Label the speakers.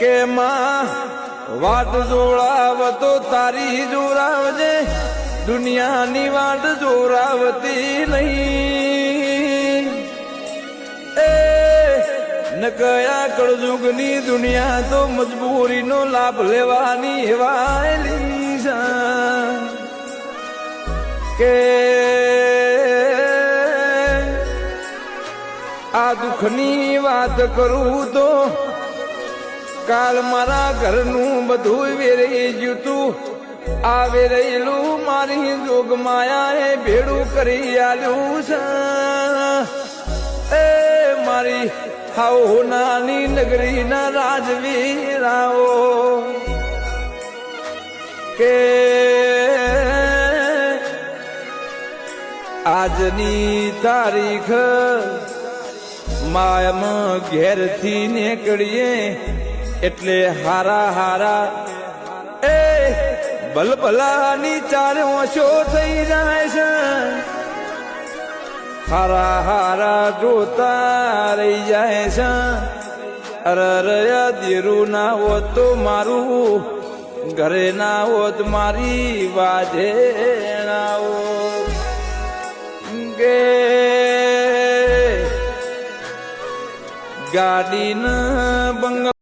Speaker 1: કે માં વાટ જોડાવ તો તારી જોરાવજે, દુનિયાની વાટ જોરાવતી નહીં. એ ન કયા કળજુગની દુનિયા તો મજબૂરીનો લાભ લેવાની વાયલી છે. કે આ દુઃખની વાત કરું તો કાલ મારા ઘરનું બધું વેરાઈ ગયું તું. આ વેરેલું મારી જોગ માયાએ ભેડું કરી આલ્યું છે. એ મારી હાઉ નાની નગરીના રાજવીરાઓ કે આજની તારીખ માયામાં ઘેરથી નીકળીએ એટલે હારા હારા એ ભલભલાની ચાર ઓછો થઈ જાય છે. હારા હારા જોતા રહી જાય છે. અરરયા દેરું ના હોત તો મારું ઘરે ના હોત મારી વાજે ના હોત. ગે ગાડીના બંગલા